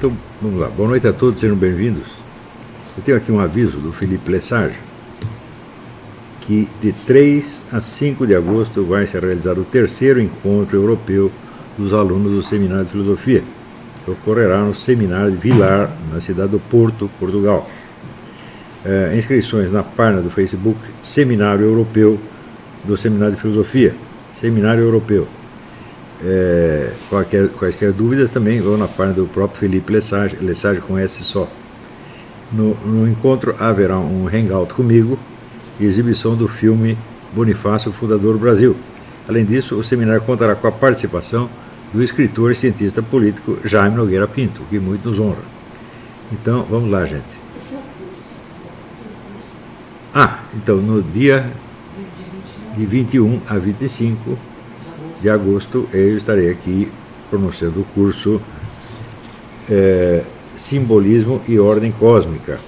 Então, vamos lá. Boa noite a todos, sejam bem-vindos. Eu tenho aqui um aviso do Philippe Lesage, que de 3 a 5 de agosto vai ser realizado o terceiro encontro europeu dos alunos do Seminário de Filosofia, que ocorrerá no Seminário de Vilar, na cidade do Porto, Portugal. Inscrições na página do Facebook Seminário Europeu do Seminário de Filosofia, Seminário Europeu. Quaisquer dúvidas também vão na página do próprio Philippe Lesage, Lesage com S só. No encontro haverá um hangout comigo e exibição do filme Bonifácio, Fundador do Brasil. Além disso, o seminário contará com a participação do escritor e cientista político Jaime Nogueira Pinto, que muito nos honra. Então, vamos lá, gente. Então, no dia de 21 a 25 de agosto, eu estarei aqui pronunciando o curso Simbolismo e Ordem Cósmica.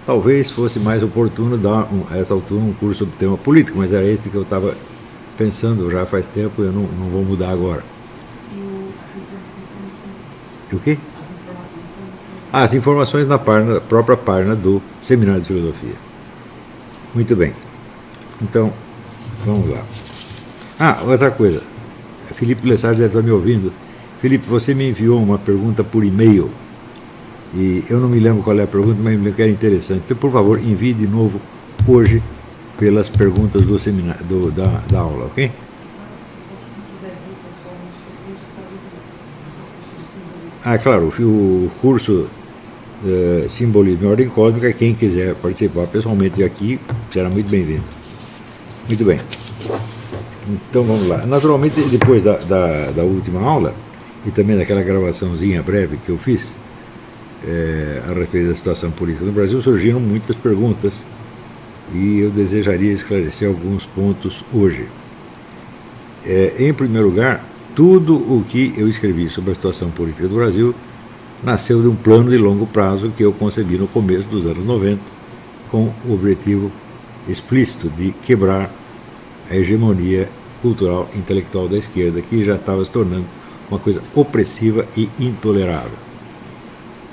Talvez fosse mais oportuno dar a essa altura um curso sobre tema político, mas era este que eu estava pensando já faz tempo e eu não vou mudar agora. E as informações estão no site? O quê? As informações estão no site. As informações na própria página do Seminário de Filosofia. Muito bem. Então, vamos lá. Outra coisa. Philippe Lesage deve estar me ouvindo. Felipe, você me enviou uma pergunta por e-mail. E eu não me lembro qual é a pergunta, mas me lembro que era interessante. Então, por favor, envie de novo hoje pelas perguntas do seminário, da aula, ok? Claro, o curso Simbolismo e Ordem Cósmica, quem quiser participar pessoalmente aqui, será muito bem-vindo. Muito bem. Então, vamos lá. Naturalmente, depois da última aula, e também daquela gravaçãozinha breve que eu fiz, a respeito da situação política no Brasil, surgiram muitas perguntas e eu desejaria esclarecer alguns pontos hoje. Em primeiro lugar, tudo o que eu escrevi sobre a situação política do Brasil nasceu de um plano de longo prazo que eu concebi no começo dos anos 90, com o objetivo explícito de quebrar a hegemonia cultural e intelectual da esquerda, que já estava se tornando uma coisa opressiva e intolerável.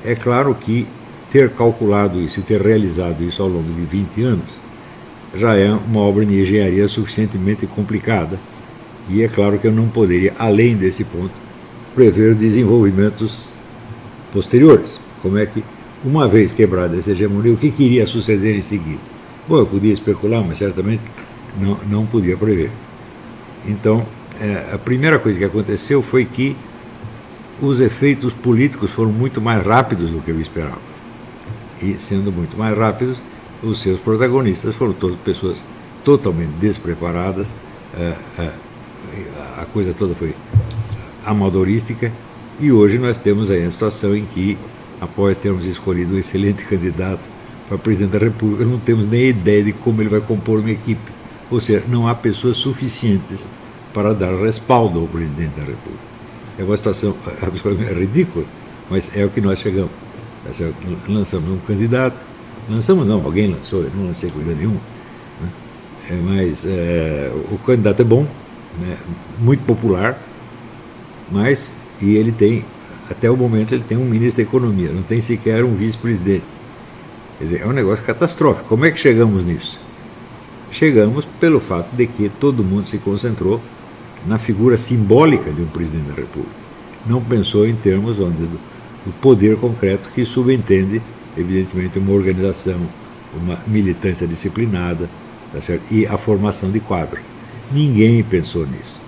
É claro que ter calculado isso e ter realizado isso ao longo de 20 anos já é uma obra de engenharia suficientemente complicada, e é claro que eu não poderia, além desse ponto, prever desenvolvimentos posteriores. Como é que, uma vez quebrada essa hegemonia, o que iria suceder em seguida? Bom, eu podia especular, mas certamente não podia prever. Então, a primeira coisa que aconteceu foi que os efeitos políticos foram muito mais rápidos do que eu esperava. E, sendo muito mais rápidos, os seus protagonistas foram todas pessoas totalmente despreparadas, a coisa toda foi amadorística, e hoje nós temos aí a situação em que, após termos escolhido um excelente candidato para presidente da República, não temos nem ideia de como ele vai compor uma equipe. Ou seja, não há pessoas suficientes para dar respaldo ao presidente da República. É uma situação absolutamente ridícula, mas é o que nós chegamos. Lançamos um candidato, alguém lançou, eu não lancei coisa nenhuma, né? Mas o candidato é bom, né? Muito popular, e ele tem, até o momento, ele tem um ministro da Economia, não tem sequer um vice-presidente. Quer dizer, é um negócio catastrófico. Como é que chegamos nisso? Chegamos pelo fato de que todo mundo se concentrou na figura simbólica de um presidente da República. Não pensou em termos, vamos dizer, do poder concreto que subentende, evidentemente, uma organização, uma militância disciplinada, tá certo? E a formação de quadros. Ninguém pensou nisso.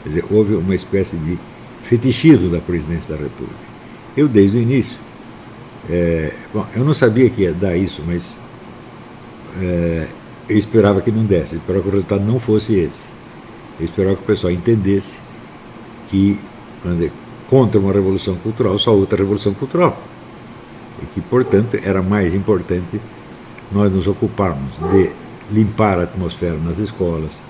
Quer dizer, houve uma espécie de fetichismo da presidência da República. Eu, desde o início, eu não sabia que ia dar isso, mas eu esperava que não desse, eu esperava que o resultado não fosse esse. Eu esperava que o pessoal entendesse que, vamos dizer, contra uma revolução cultural, só outra revolução cultural. E que, portanto, era mais importante nós nos ocuparmos de limpar a atmosfera nas escolas,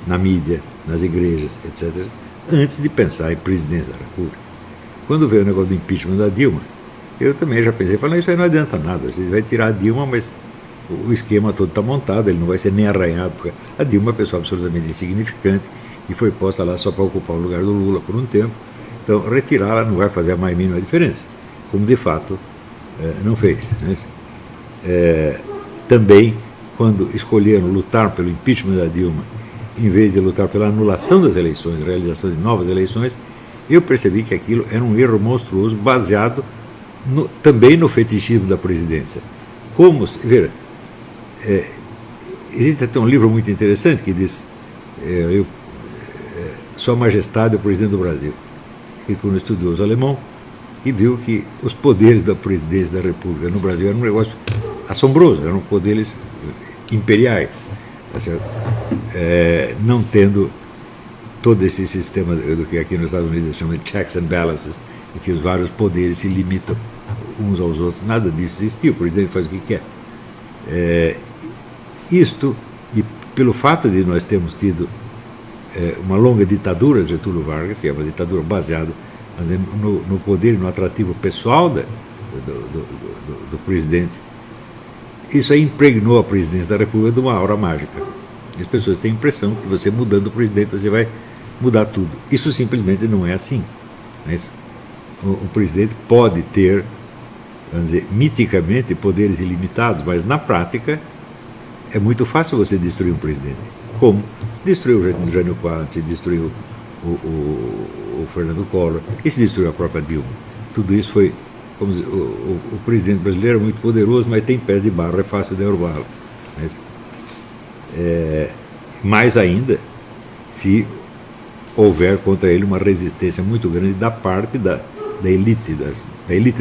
na mídia, nas igrejas, etc., antes de pensar em presidência da República. Quando veio o negócio do impeachment da Dilma, eu também já pensei, falei, isso aí não adianta nada, você vai tirar a Dilma, mas o esquema todo está montado, ele não vai ser nem arranhado, porque a Dilma é uma pessoa absolutamente insignificante e foi posta lá só para ocupar o lugar do Lula por um tempo, então retirá-la não vai fazer a mais mínima diferença. como de fato não fez. Né? Também, quando escolheram lutar pelo impeachment da Dilma, em vez de lutar pela anulação das eleições, realização de novas eleições, eu percebi que aquilo era um erro monstruoso, baseado também no fetichismo da presidência. Como, veja, existe até um livro muito interessante que diz Sua Majestade, o Presidente do Brasil, escrito por um estudioso alemão, e viu que os poderes da presidência da República no Brasil eram um negócio assombroso, eram poderes imperiais, tá certo? Não tendo todo esse sistema do que aqui nos Estados Unidos se chama de checks and balances, em que os vários poderes se limitam uns aos outros. Nada disso existia, o presidente faz o que quer. Isto, e pelo fato de nós termos tido uma longa ditadura de Getúlio Vargas, que é uma ditadura baseada no poder e no atrativo pessoal do presidente, isso aí impregnou a presidência da República de uma aura mágica. As pessoas têm a impressão que você mudando o presidente você vai mudar tudo. Isso simplesmente não é assim. Não é isso? O presidente pode ter, vamos dizer, miticamente poderes ilimitados, mas na prática é muito fácil você destruir um presidente. Como? Destruiu o Jânio Quadros, destruiu o Fernando Collor, e se destruiu a própria Dilma. Tudo isso foi, como dizer, o presidente brasileiro é muito poderoso, mas tem pés de barro, é fácil derrubá-lo. Mais ainda, se houver contra ele uma resistência muito grande da parte da elite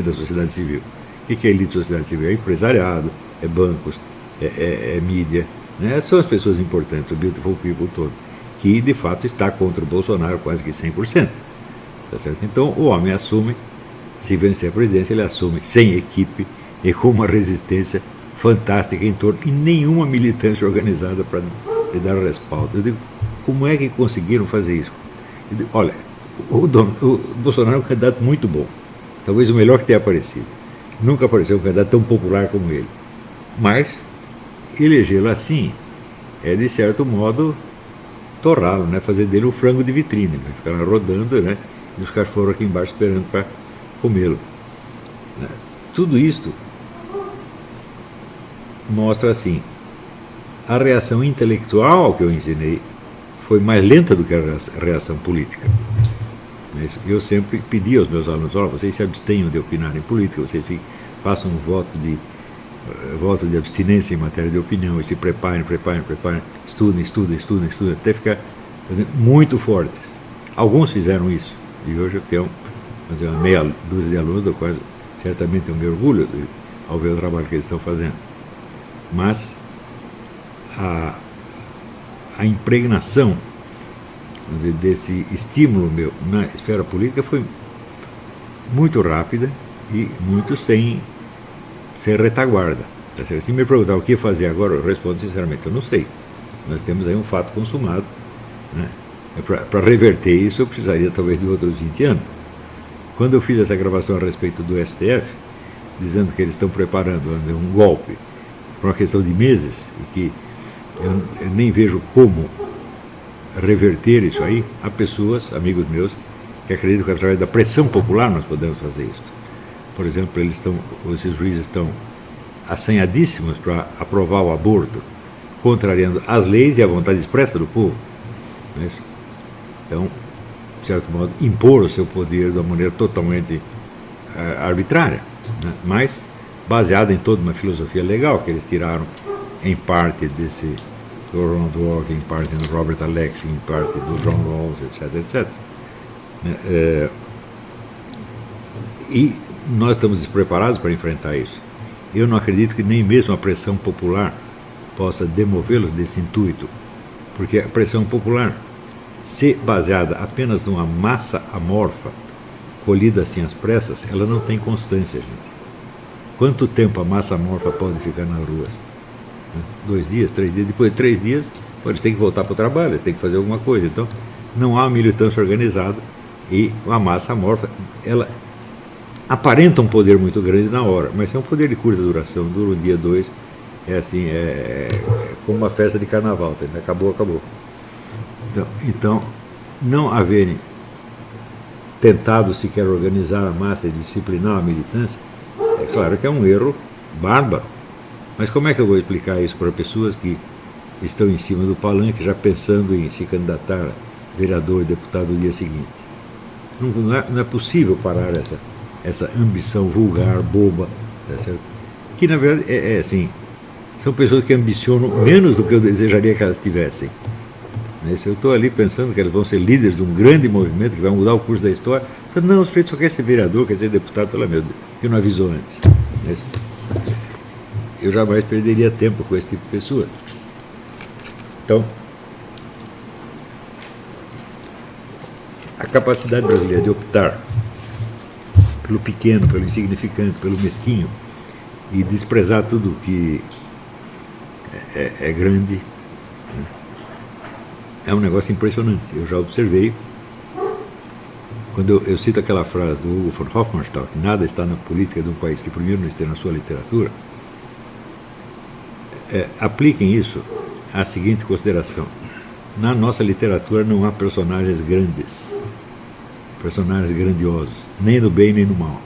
da sociedade civil. O que é a elite da sociedade civil? É empresariado, é bancos, é mídia, né? São as pessoas importantes, o beautiful people todo, que de fato está contra o Bolsonaro quase que 100%. Tá certo? Então o homem assume, se vencer a presidência, ele assume sem equipe e com uma resistência fantástica em torno, e nenhuma militância organizada para lhe dar respaldo. Eu digo, como é que conseguiram fazer isso? Eu digo, olha, o Bolsonaro é um candidato muito bom, talvez o melhor que tenha aparecido. Nunca apareceu um candidato tão popular como ele. Mas elegê-lo assim é, de certo modo, torrá-lo, né? Fazer dele um frango de vitrine, né? Ficar lá rodando, né? E os cachorros aqui embaixo esperando para comê-lo. Tudo isto mostra assim, a reação intelectual ao que eu ensinei foi mais lenta do que a reação política. Eu sempre pedi aos meus alunos, olha, vocês se abstenham de opinar em política, vocês façam um voto de abstinência em matéria de opinião e se preparem, estudem, até ficar muito fortes. Alguns fizeram isso, e hoje eu tenho uma meia dúzia de alunos, do qual certamente eu me orgulho ao ver o trabalho que eles estão fazendo. Mas a impregnação, vamos dizer, desse estímulo meu na esfera política foi muito rápida e muito sem retaguarda. Se me perguntar o que fazer agora, eu respondo sinceramente, eu não sei. Nós temos aí um fato consumado, né? Para reverter isso eu precisaria talvez de outros 20 anos. Quando eu fiz essa gravação a respeito do STF, dizendo que eles estão preparando um golpe por uma questão de meses, e que eu nem vejo como reverter isso aí, há pessoas, amigos meus, que acreditam que através da pressão popular nós podemos fazer isso. Por exemplo, esses juízes estão assanhadíssimos para aprovar o aborto, contrariando as leis e a vontade expressa do povo. Não é isso? Então, de certo modo, impor o seu poder de uma maneira totalmente arbitrária, né? Mas baseada em toda uma filosofia legal que eles tiraram em parte do Ronald Walker, em parte do Robert Alexie, em parte do John Rawls, etc. E nós estamos despreparados para enfrentar isso. Eu não acredito que nem mesmo a pressão popular possa demovê-los desse intuito, porque a pressão popular, se baseada apenas numa massa amorfa, colhida assim às pressas, ela não tem constância, gente. Quanto tempo a massa amorfa pode ficar nas ruas? 2 dias, 3 dias? Depois de 3 dias, eles têm que voltar para o trabalho, eles têm que fazer alguma coisa. Então, não há militância organizada e a massa amorfa, ela aparenta um poder muito grande na hora, mas é um poder de curta duração, dura um dia, 2, é assim, é como uma festa de carnaval, tá? Acabou. Então, não haverem tentado sequer organizar a massa e disciplinar a militância, é claro que é um erro bárbaro. Mas como é que eu vou explicar isso para pessoas que estão em cima do palanque já pensando em se candidatar a vereador e deputado no dia seguinte? Não é possível parar essa ambição vulgar, boba, tá certo? Que na verdade é assim, são pessoas que ambicionam menos do que eu desejaria que elas tivessem. Se eu estou ali pensando que elas vão ser líderes de um grande movimento que vai mudar o curso da história, eu não, o sujeito só quer ser vereador, quer ser deputado, pelo meu Deus, eu não avisou antes. Eu jamais perderia tempo com esse tipo de pessoa. Então, a capacidade brasileira de optar pelo pequeno, pelo insignificante, pelo mesquinho e desprezar tudo que é grande é um negócio impressionante. Eu já observei, quando eu cito aquela frase do Hugo von Hofmannsthal, que nada está na política de um país que primeiro não esteja na sua literatura, apliquem isso à seguinte consideração: na nossa literatura não há personagens grandes, personagens grandiosos, nem no bem nem no mal.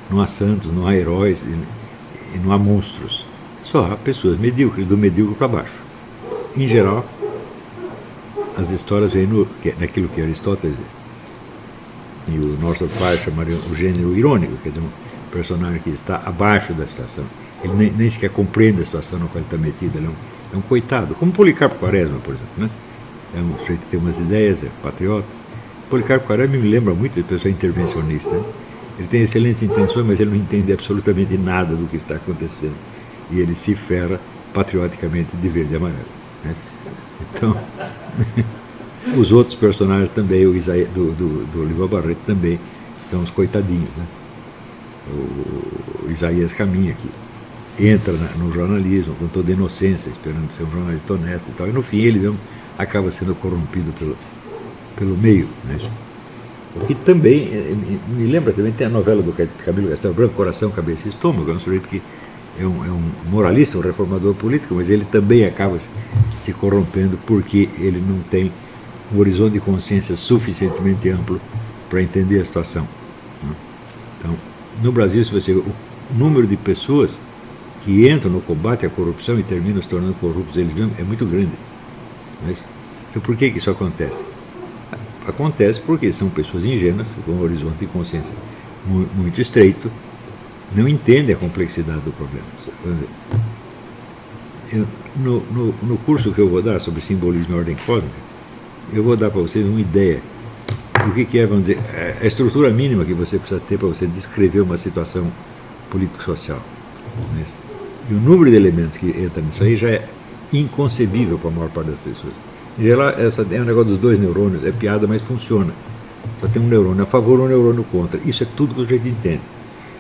Não há santos, não há heróis e não há monstros. Só há pessoas medíocres, do medíocre para baixo. Em geral, as histórias vêm naquilo que Aristóteles e o Northrop Frye chamariam o gênero irônico, quer dizer, um personagem que está abaixo da situação. Ele nem sequer compreende a situação na qual ele está metido. Ele é um coitado, como Policarpo Quaresma, por exemplo, né? É um sujeito que tem umas ideias, é patriota. Policarpo Quaresma me lembra muito de pessoa intervencionista, né? Ele tem excelentes intenções, mas ele não entende absolutamente nada do que está acontecendo. E ele se ferra patrioticamente de verde e amarelo, né? Então, os outros personagens também, o Isaías, do Olival Barreto também, são os coitadinhos, né? O Isaías Caminha, que entra no jornalismo com toda inocência, esperando ser um jornalista honesto e tal, e no fim ele mesmo acaba sendo corrompido pelo meio, né? E também, me lembra também, tem a novela do Camilo Castelo Branco, Coração, Cabeça e Estômago, é um sujeito que é um moralista, um reformador político, mas ele também acaba se corrompendo porque ele não tem um horizonte de consciência suficientemente amplo para entender a situação. Então, no Brasil, se você vê o número de pessoas que entram no combate à corrupção e terminam se tornando corruptos eles mesmos é muito grande. Mas, então, por que isso acontece? Acontece porque são pessoas ingênuas, com um horizonte de consciência muito estreito, não entendem a complexidade do problema. No curso que eu vou dar sobre simbolismo e ordem cósmica, eu vou dar para vocês uma ideia do que é, vamos dizer, a estrutura mínima que você precisa ter para você descrever uma situação político-social. E o número de elementos que entra nisso aí já é inconcebível para a maior parte das pessoas. Em geral, é um negócio dos dois neurônios, é piada, mas funciona. Só tem um neurônio a favor e um neurônio contra. Isso é tudo que o sujeito entende.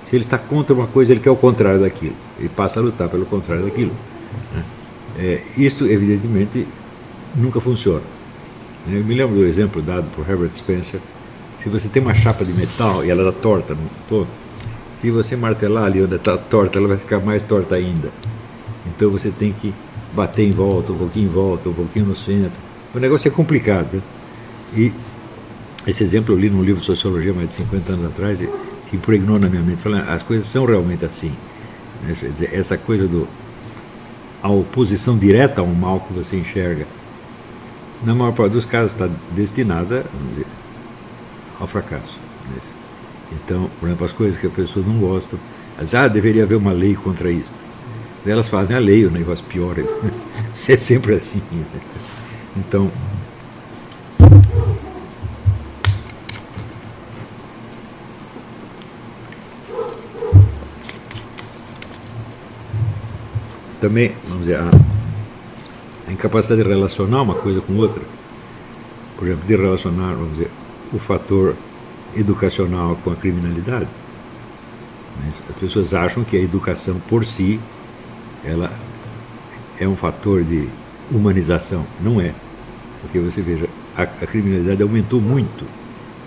Se ele está contra uma coisa, ele quer o contrário daquilo. Ele passa a lutar pelo contrário daquilo. Isto, evidentemente, nunca funciona. Eu me lembro do exemplo dado por Herbert Spencer. Se você tem uma chapa de metal e ela está torta num ponto, se você martelar ali onde está torta, ela vai ficar mais torta ainda. Então você tem que bater em volta, um pouquinho em volta, um pouquinho no centro. O negócio é complicado, né? E esse exemplo eu li num livro de sociologia mais de 50 anos atrás e se impregnou na minha mente, falando, as coisas são realmente assim. Essa coisa a oposição direta ao mal que você enxerga, na maior parte dos casos está destinada, vamos dizer, ao fracasso. Então, por exemplo, as coisas que as pessoas não gostam, elas dizem, deveria haver uma lei contra isso. Elas fazem a lei, o negócio piora. Isso é sempre assim. Então, também, vamos dizer, a incapacidade de relacionar uma coisa com outra, por exemplo, de relacionar, vamos dizer, o fator educacional com a criminalidade. As pessoas acham que a educação por si, ela é um fator de humanização. Não é. Porque você veja, a criminalidade aumentou muito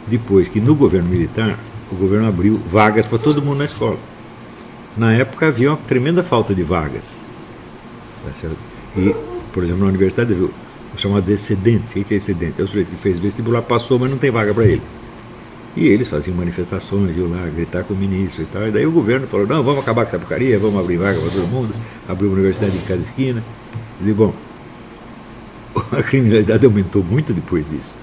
depois que no governo militar o governo abriu vagas para todo mundo na escola. Na época havia uma tremenda falta de vagas. E, por exemplo, na universidade os chamados excedentes. O que é excedente? É o sujeito que fez vestibular, passou, mas não tem vaga para ele. E eles faziam manifestações, iam lá gritar com o ministro e tal. E daí o governo falou, não, vamos acabar com essa porcaria, vamos abrir vaga para todo mundo, abrir uma universidade em cada esquina. E digo, bom, a criminalidade aumentou muito depois disso.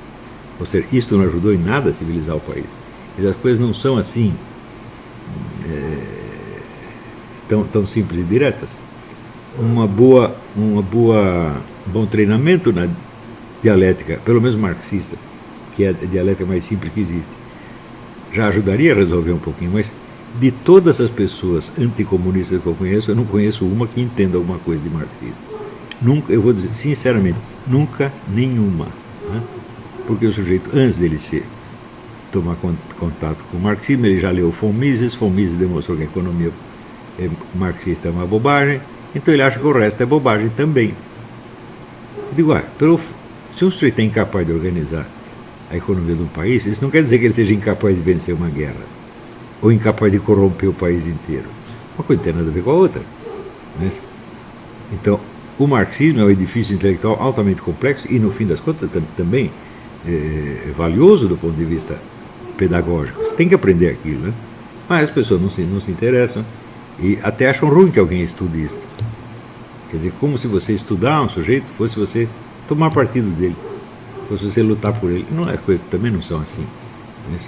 Ou seja, isto não ajudou em nada a civilizar o país. E as coisas não são assim tão simples e diretas. Um bom treinamento na dialética, pelo menos marxista, que é a dialética mais simples que existe, já ajudaria a resolver um pouquinho, mas de todas as pessoas anticomunistas que eu conheço uma que entenda alguma coisa de marxismo. Nunca, eu vou dizer sinceramente, nunca nenhuma. Né? Porque o sujeito, antes dele tomar contato com o marxismo, ele já leu von Mises demonstrou que a economia marxista é uma bobagem, então ele acha que o resto é bobagem também. Eu digo, se um sujeito é incapaz de organizar a economia de um país, isso não quer dizer que ele seja incapaz de vencer uma guerra, ou incapaz de corromper o país inteiro. Uma coisa não tem nada a ver com a outra. Né? Então, o marxismo é um edifício intelectual altamente complexo e, no fim das contas, também valioso do ponto de vista pedagógico. Você tem que aprender aquilo, né? Mas as pessoas não se interessam e até acham ruim que alguém estude isso. Quer dizer, como se você estudar um sujeito fosse você tomar partido dele, fosse você lutar por ele. Não, as coisas também não são assim. Né?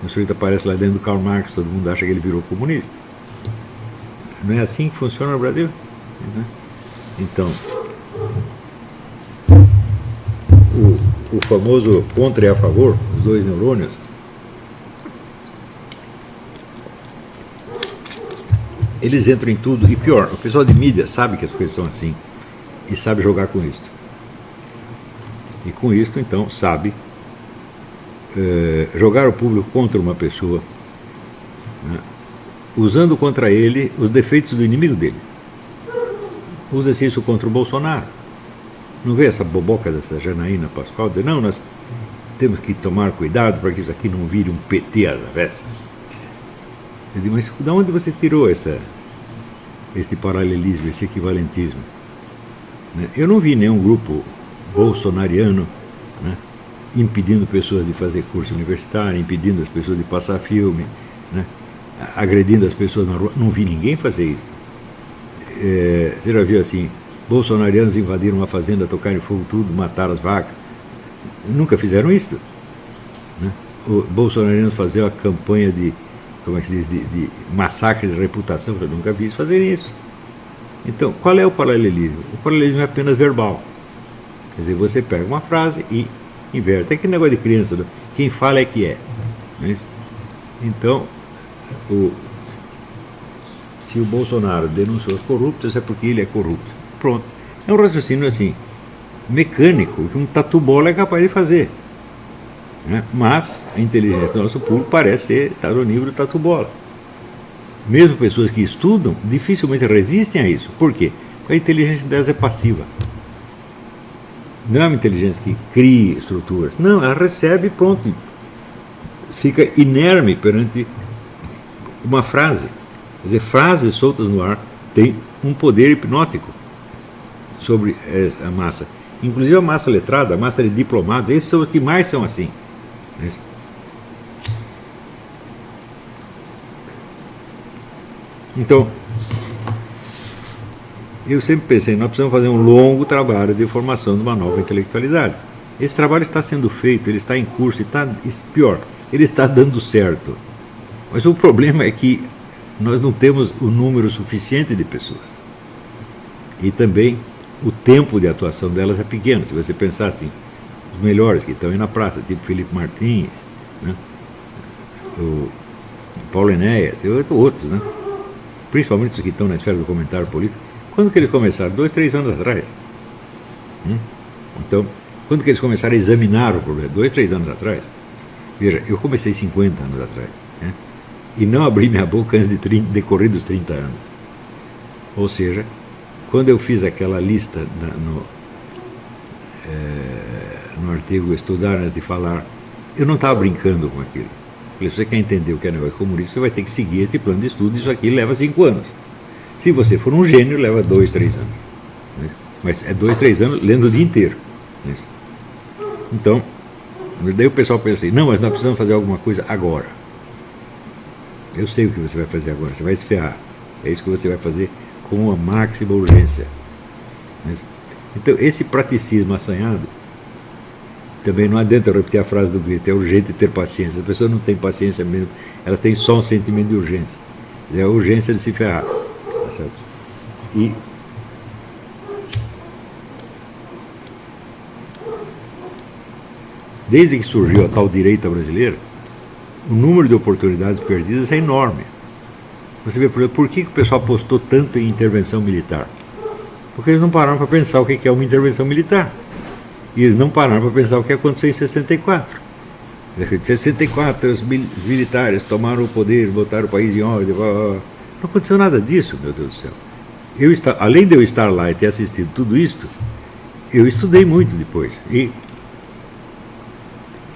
O sujeito aparece lá dentro do Karl Marx, todo mundo acha que ele virou comunista. Não é assim que funciona no Brasil? Né? Então, o famoso contra e a favor, os dois neurônios, eles entram em tudo, e pior, o pessoal de mídia sabe que as coisas são assim, e sabe jogar com isto. E com isto, então, sabe jogar o público contra uma pessoa, né, usando contra ele os defeitos do inimigo dele. Usa-se isso contra o Bolsonaro. Não vê essa boboca dessa Janaína Pascoal? Dizer, não, nós temos que tomar cuidado para que isso aqui não vire um PT às avessas. Eu digo, mas de onde você tirou esse paralelismo, esse equivalentismo? Né? Eu não vi nenhum grupo bolsonariano, né, impedindo pessoas de fazer curso universitário, impedindo as pessoas de passar filme, né, agredindo as pessoas na rua. Não vi ninguém fazer isso. Você já viu assim, bolsonarianos invadiram uma fazenda, tocaram fogo tudo, mataram as vacas? Nunca fizeram isso. Né? Os bolsonarianos faziam a campanha de, como é que se diz, de massacre de reputação, eu nunca vi isso fazerem isso. Então, qual é o paralelismo? O paralelismo é apenas verbal. Quer dizer, você pega uma frase e inverte. É aquele negócio de criança, quem fala é que é. Não é isso? Então, se o Bolsonaro denunciou os corruptos, é porque ele é corrupto. Pronto. É um raciocínio assim, mecânico, que um tatu-bola é capaz de fazer. Né? Mas a inteligência do nosso público parece estar no nível do tatu-bola. Mesmo pessoas que estudam, dificilmente resistem a isso. Por quê? Porque a inteligência delas é passiva. Não é uma inteligência que cria estruturas. Não, ela recebe e pronto. Fica inerme perante uma frase. Quer dizer, frases soltas no ar têm um poder hipnótico sobre a massa. Inclusive a massa letrada, a massa de diplomados, esses são os que mais são assim. Então, eu sempre pensei, nós precisamos fazer um longo trabalho de formação de uma nova intelectualidade. Esse trabalho está sendo feito, ele está em curso, pior, ele está dando certo. Mas o problema é que nós não temos o número suficiente de pessoas. E também o tempo de atuação delas é pequeno. Se você pensar assim, os melhores que estão aí na praça, tipo Felipe Martins, né? O Paulo Enéas e outros, né? Principalmente os que estão na esfera do comentário político. Quando que eles começaram? 2, 3 anos atrás. Então, quando que eles começaram a examinar o problema? 2, 3 anos atrás. Veja, eu comecei 50 anos atrás, né? E não abri minha boca antes de decorrer dos 30 anos. Ou seja, quando eu fiz aquela lista no artigo Estudar Antes de Falar, eu não estava brincando com aquilo. Falei, se você quer entender o que é negócio comunista, você vai ter que seguir esse plano de estudo, isso aqui leva 5 anos. Se você for um gênio, leva 2, 3 anos. Né? Mas é 2, 3 anos lendo o dia inteiro. Né? Então, Daí o pessoal pensa assim, não, mas nós precisamos fazer alguma coisa agora. Eu sei o que você vai fazer agora, você vai se ferrar. É isso que você vai fazer com uma máxima urgência. Então, esse praticismo assanhado, também não adianta eu repetir a frase do Goethe, é urgente ter paciência. As pessoas não têm paciência mesmo, elas têm só um sentimento de urgência. É a urgência de se ferrar. Tá certo? E desde que surgiu a tal direita brasileira, o número de oportunidades perdidas é enorme. Você vê, por exemplo, por que o pessoal apostou tanto em intervenção militar? Porque eles não pararam para pensar o que é uma intervenção militar. E eles não pararam para pensar o que aconteceu em 64. Em 64, os militares tomaram o poder, botaram o país em ordem. Não aconteceu nada disso, meu Deus do céu. Além de eu estar lá e ter assistido tudo isto, eu estudei muito depois. E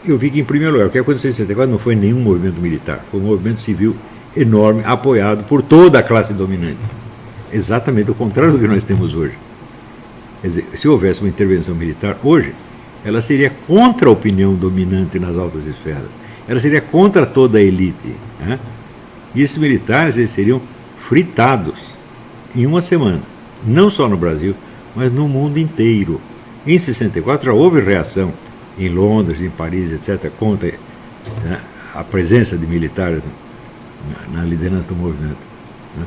eu vi que, em primeiro lugar, o que aconteceu em 64 não foi nenhum movimento militar, foi um movimento civil enorme, apoiado por toda a classe dominante. Exatamente o contrário do que nós temos hoje. Quer dizer, se houvesse uma intervenção militar hoje, ela seria contra a opinião dominante nas altas esferas. Ela seria contra toda a elite. Né? E esses militares eles seriam fritados em uma semana. Não só no Brasil, mas no mundo inteiro. Em 64 já houve reação em Londres, em Paris, etc., contra, né, a presença de militares na liderança do movimento. Né?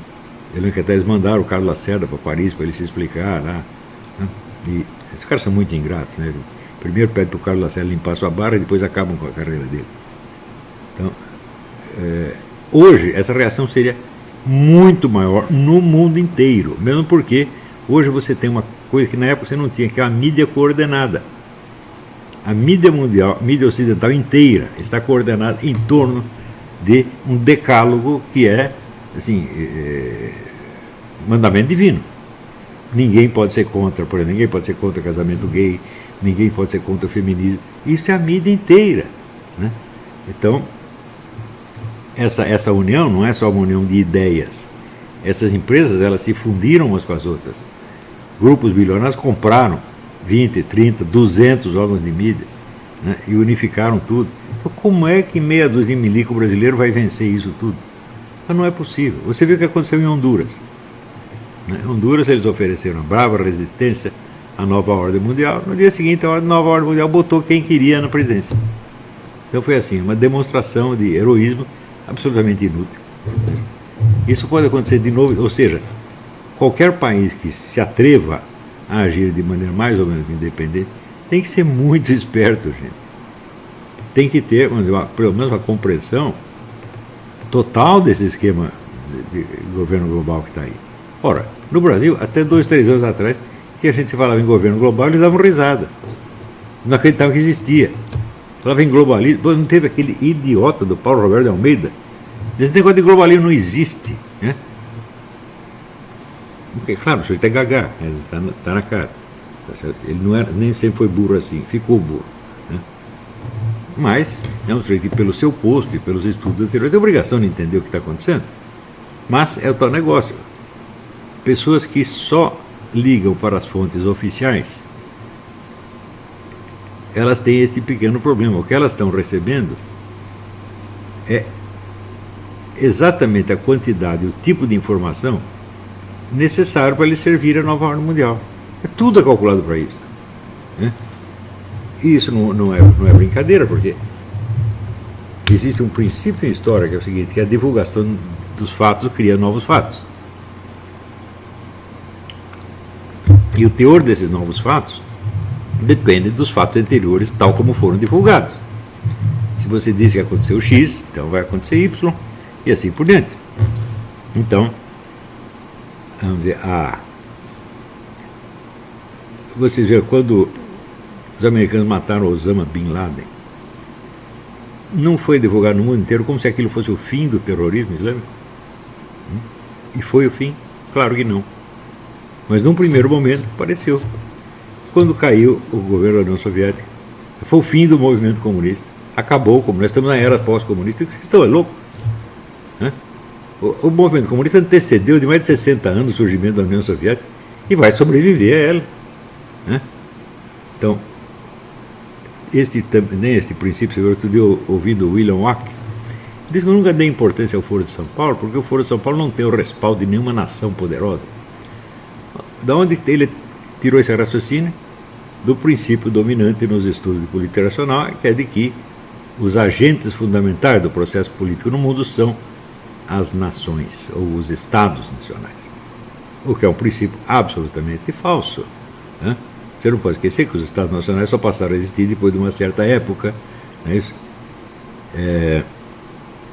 Eu lembro que até eles mandaram o Carlos Lacerda para Paris para ele se explicar lá. Né? E esses caras são muito ingratos. Né? Primeiro pede para o Carlos Lacerda limpar sua barra e depois acabam com a carreira dele. Então, hoje, essa reação seria muito maior no mundo inteiro. Mesmo porque hoje você tem uma coisa que na época você não tinha, que é a mídia coordenada. A mídia mundial, a mídia ocidental inteira, está coordenada em torno de um decálogo que é, assim, mandamento divino. Ninguém pode ser contra, por exemplo, ninguém pode ser contra casamento gay, ninguém pode ser contra o feminismo. Isso é a mídia inteira. Né? Então, essa união não é só uma união de ideias. Essas empresas, elas se fundiram umas com as outras. Grupos bilionários compraram 20, 30, 200 órgãos de mídia, né, e unificaram tudo. Então, como é que meia dúzia de milico brasileiro vai vencer isso tudo? Mas não é possível. Você viu o que aconteceu em Honduras. Em Honduras eles ofereceram uma brava resistência à nova ordem mundial. No dia seguinte, a nova ordem mundial botou quem queria na presidência. Então foi assim, uma demonstração de heroísmo absolutamente inútil. Isso pode acontecer de novo, ou seja, qualquer país que se atreva a agir de maneira mais ou menos independente tem que ser muito esperto, gente. Tem que ter, vamos dizer, pelo menos uma compreensão total desse esquema de governo global que está aí. Ora, no Brasil, até 2, 3 anos atrás, que a gente se falava em governo global, eles davam risada. Não acreditavam que existia. Falava em globalismo, não teve aquele idiota do Paulo Roberto de Almeida. Esse negócio de globalismo não existe. Né? Porque, claro, o senhor está gaga, está na cara. Tá certo? Ele não era, nem sempre foi burro assim, ficou burro. Né? Mas é um sujeito que, pelo seu posto e pelos estudos anteriores, tem obrigação de entender o que está acontecendo. Mas é o tal negócio. Pessoas que só ligam para as fontes oficiais, elas têm esse pequeno problema. O que elas estão recebendo é exatamente a quantidade, o tipo de informação necessário para lhe servir a nova ordem mundial. Tudo é calculado para isso. Né? E isso não é brincadeira, porque existe um princípio em história que é o seguinte, que a divulgação dos fatos cria novos fatos. E o teor desses novos fatos depende dos fatos anteriores, tal como foram divulgados. Se você diz que aconteceu X, então vai acontecer Y, e assim por diante. Então, vamos dizer, vocês viram, quando os americanos mataram Osama Bin Laden, não foi divulgado no mundo inteiro como se aquilo fosse o fim do terrorismo islâmico? E foi o fim? Claro que não. Mas num primeiro momento pareceu. Quando caiu o governo da União Soviética, foi o fim do movimento comunista. Acabou o comunismo. Nós estamos na era pós-comunista. Vocês estão loucos? O movimento comunista antecedeu de mais de 60 anos o surgimento da União Soviética e vai sobreviver a ela. Né? Então, Este princípio, eu outro dia ouvindo o William Wack, diz que eu nunca dei importância ao Foro de São Paulo, porque o Foro de São Paulo não tem o respaldo de nenhuma nação poderosa. Da onde ele tirou esse raciocínio? Do princípio dominante nos estudos de política internacional, que é de que os agentes fundamentais do processo político no mundo são as nações, ou os estados nacionais. O que é um princípio absolutamente falso, né? Você não pode esquecer que os estados nacionais só passaram a existir depois de uma certa época, não é isso?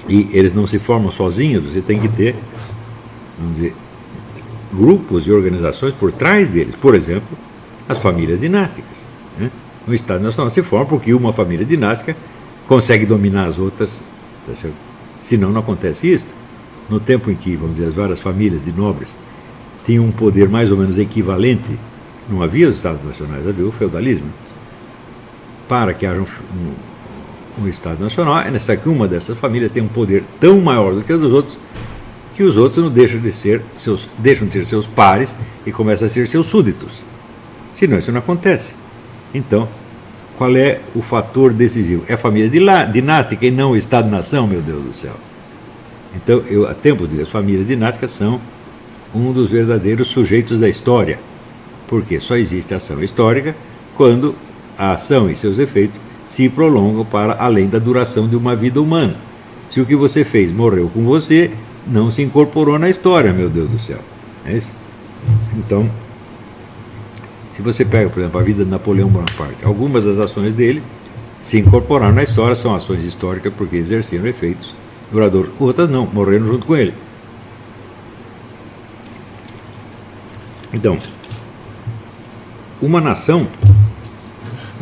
E eles não se formam sozinhos, você tem que ter, vamos dizer, grupos e organizações por trás deles. Por exemplo, as famílias dinásticas, né? O Estado Nacional se forma porque uma família dinástica consegue dominar as outras, tá certo? Senão não acontece isso. No tempo em que, vamos dizer, as várias famílias de nobres tinham um poder mais ou menos equivalente, não havia os Estados Nacionais, havia o feudalismo. Para que haja um Estado Nacional, é necessário que uma dessas famílias tenha um poder tão maior do que os outros, que os outros não deixam de ser seus pares e começam a ser seus súditos. Senão isso não acontece. Então, qual é o fator decisivo? É a família dinástica e não o Estado-nação, meu Deus do céu. Então, eu há tempos digo, as famílias dinásticas são um dos verdadeiros sujeitos da história. Porque só existe ação histórica quando a ação e seus efeitos se prolongam para além da duração de uma vida humana. Se o que você fez morreu com você, não se incorporou na história, meu Deus do céu. É isso? Então, se você pega, por exemplo, a vida de Napoleão Bonaparte, algumas das ações dele se incorporaram na história, são ações históricas porque exerceram efeitos duradouros. Outras não, morreram junto com ele. Então, uma nação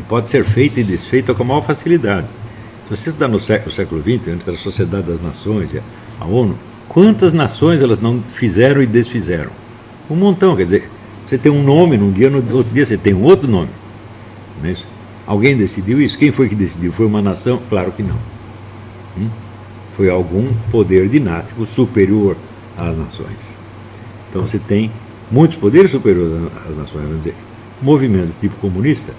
pode ser feita e desfeita com a maior facilidade. Se você estudar no século XX, entre a Sociedade das Nações e a ONU, quantas nações elas não fizeram e desfizeram? Um montão, quer dizer, você tem um nome num dia, no outro dia você tem um outro nome. Não é isso? Alguém decidiu isso? Quem foi que decidiu? Foi uma nação? Claro que não. Foi algum poder dinástico superior às nações. Então você tem muitos poderes superiores às nações, vamos dizer, movimentos tipo comunista,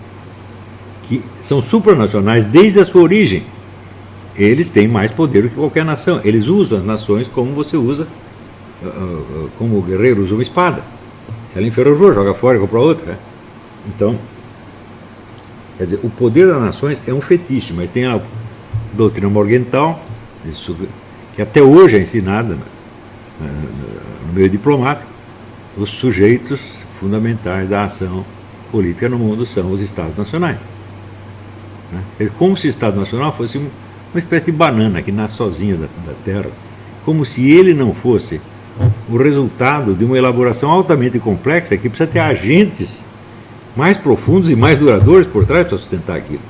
que são supranacionais desde a sua origem. Eles têm mais poder do que qualquer nação. Eles usam as nações como você usa, como o guerreiro usa uma espada. Se ela enferrujou, joga fora e compra outra. Né? Então, quer dizer, o poder das nações é um fetiche, mas tem a doutrina morgental, que até hoje é ensinada no meio diplomático. Os sujeitos fundamentais da ação política no mundo são os Estados Nacionais. É como se o Estado Nacional fosse uma espécie de banana que nasce sozinho da terra, como se ele não fosse o resultado de uma elaboração altamente complexa que precisa ter agentes mais profundos e mais duradouros por trás para sustentar aquilo.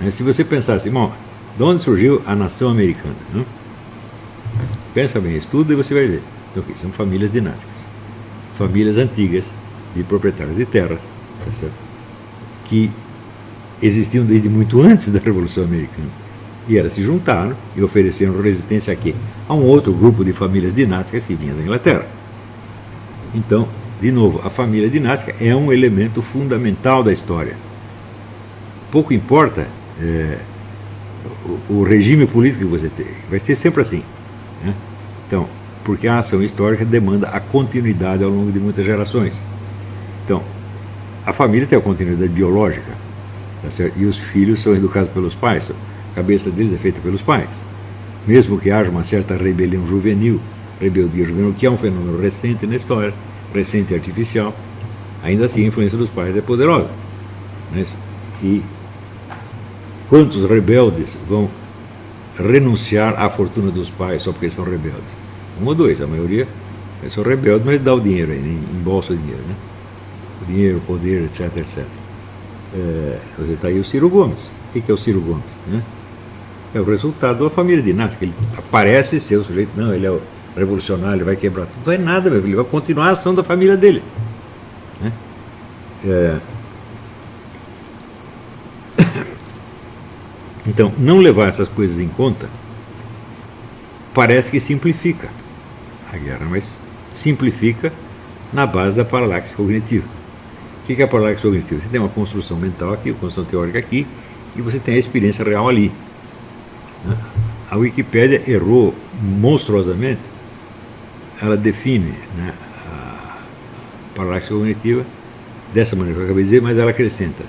Se você pensar assim, bom, de onde surgiu a nação americana? Não? Pensa bem, estuda e você vai ver. Então, são famílias dinásticas, famílias antigas de proprietários de terras, que existiam desde muito antes da Revolução Americana. E elas se juntaram e ofereceram resistência aqui a um outro grupo de famílias dinásticas que vinha da Inglaterra. Então, de novo, a família dinástica é um elemento fundamental da história. Pouco importa o regime político que você tem, vai ser sempre assim. Né? Então, porque a ação histórica demanda a continuidade ao longo de muitas gerações. Então, a família tem a continuidade biológica, tá certo? E os filhos são educados pelos pais, a cabeça deles é feita pelos pais. Mesmo que haja uma certa rebeldia juvenil, que é um fenômeno recente na história, recente e artificial, ainda assim a influência dos pais é poderosa. Né? E quantos rebeldes vão renunciar à fortuna dos pais só porque são rebeldes? Um ou dois, a maioria são rebeldes, mas dá o dinheiro aí, embolsa o dinheiro, né? O dinheiro, o poder, etc, etc. Você está aí o Ciro Gomes. O que é o Ciro Gomes? Né? É o resultado da família dinástica. Ele parece ser o sujeito, não, ele é o revolucionário, ele vai quebrar tudo. Não vai nada, meu filho, ele vai continuar a ação da família dele. Né? Então, não levar essas coisas em conta parece que simplifica a guerra, mas simplifica na base da paralaxe cognitiva. O que é a paralaxe cognitiva? Você tem uma construção mental aqui, uma construção teórica aqui, e você tem a experiência real ali. A Wikipédia errou monstruosamente. Ela define, né, a paralaxe cognitiva dessa maneira que eu acabei de dizer, mas ela acrescenta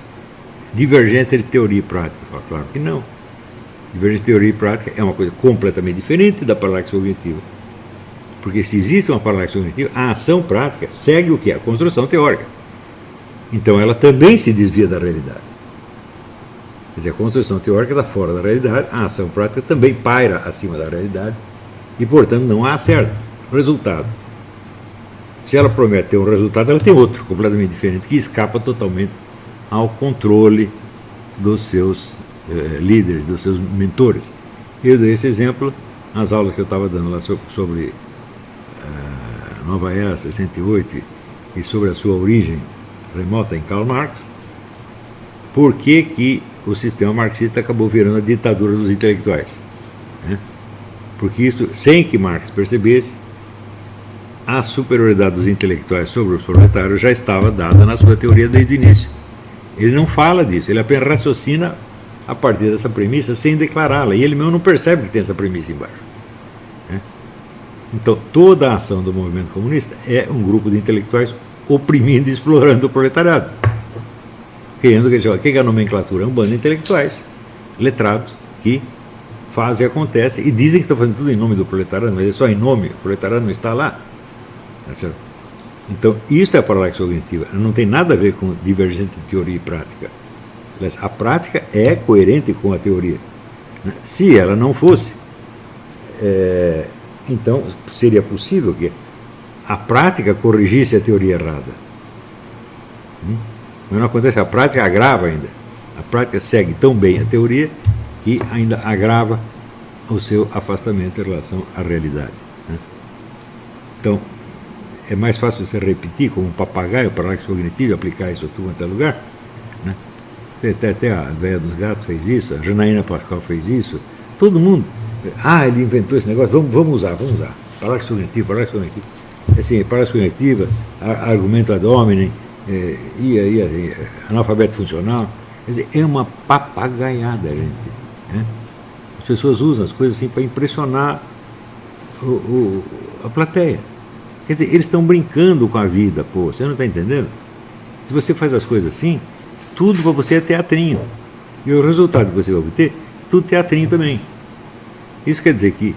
divergência entre teoria e prática. Fala, claro que não. Divergência de teoria e prática é uma coisa completamente diferente da paralaxe cognitiva. Porque se existe uma paralaxe cognitiva, a ação prática segue o que? A construção teórica. Então ela também se desvia da realidade. Quer dizer, a construção teórica está fora da realidade, a ação prática também paira acima da realidade e, portanto, não há certo resultado. Se ela promete ter um resultado, ela tem outro, completamente diferente, que escapa totalmente ao controle dos seus líderes, dos seus mentores. Eu dei esse exemplo nas aulas que eu estava dando lá sobre Nova Era 68 e sobre a sua origem remota em Karl Marx. Por que o sistema marxista acabou virando a ditadura dos intelectuais? Né? Porque isso, sem que Marx percebesse, a superioridade dos intelectuais sobre os proletários já estava dada na sua teoria desde o início. Ele não fala disso, ele apenas raciocina a partir dessa premissa sem declará-la, e ele mesmo não percebe que tem essa premissa embaixo. Né? Então, toda a ação do movimento comunista é um grupo de intelectuais oprimindo e explorando o proletariado. O que é a nomenclatura? É um bando de intelectuais, letrados, que fazem e acontecem, e dizem que estão fazendo tudo em nome do proletariado, mas é só em nome, o proletariado não está lá. Tá certo? Então, isso é a paralaxe cognitiva, não tem nada a ver com divergência de teoria e prática. A prática é coerente com a teoria. Se ela não fosse, então seria possível que a prática corrigisse a teoria errada. Mas não acontece, a prática agrava ainda. A prática segue tão bem a teoria que ainda agrava o seu afastamento em relação à realidade. Né? Então, é mais fácil você repetir como um papagaio, paralaxe cognitiva, e aplicar isso a tudo quanto é lugar. Né? Até a velha dos gatos fez isso, a Janaína Pascoal fez isso, todo mundo. Ele inventou esse negócio, vamos usar. Paralaxe cognitiva, assim, paralaxe cognitiva, argumento ad hominem, analfabeto funcional. Quer dizer, é uma papagaiada, gente. Né? As pessoas usam as coisas assim para impressionar a plateia. Quer dizer, eles estão brincando com a vida, pô, você não está entendendo? Se você faz as coisas assim, tudo para você é teatrinho. E o resultado que você vai obter, tudo teatrinho também. Isso quer dizer que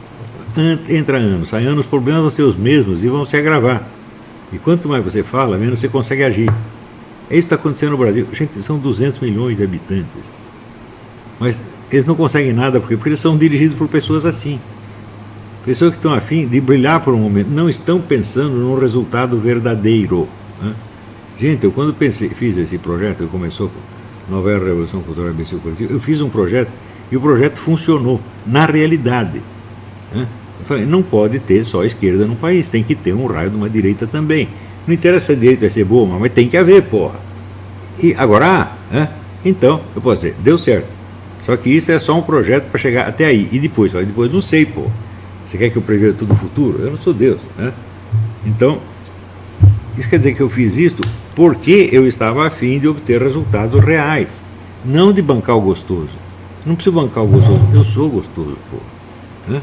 entra ano, sai ano, os problemas vão ser os mesmos e vão se agravar. E quanto mais você fala, menos você consegue agir. É isso que está acontecendo no Brasil. Gente, são 200 milhões de habitantes. Mas eles não conseguem nada, porque eles são dirigidos por pessoas assim. Pessoas que estão a fim de brilhar por um momento, não estão pensando num resultado verdadeiro. Né? Gente, eu quando fiz esse projeto, começou com Nova Era Revolução Cultural e Imbecil Coletivo, eu fiz um projeto e o projeto funcionou na realidade. Né? Eu falei, não pode ter só esquerda no país, tem que ter um raio de uma direita também. Não interessa se a direita vai ser boa, mas tem que haver, porra. E agora, então, eu posso dizer, deu certo. Só que isso é só um projeto para chegar até aí. E depois não sei, porra. Você quer que eu preveja tudo o futuro? Eu não sou Deus. Né? Então, isso quer dizer que eu fiz isto porque eu estava a fim de obter resultados reais, não de bancar o gostoso. Não preciso bancar o gostoso, eu sou gostoso, pô. Né?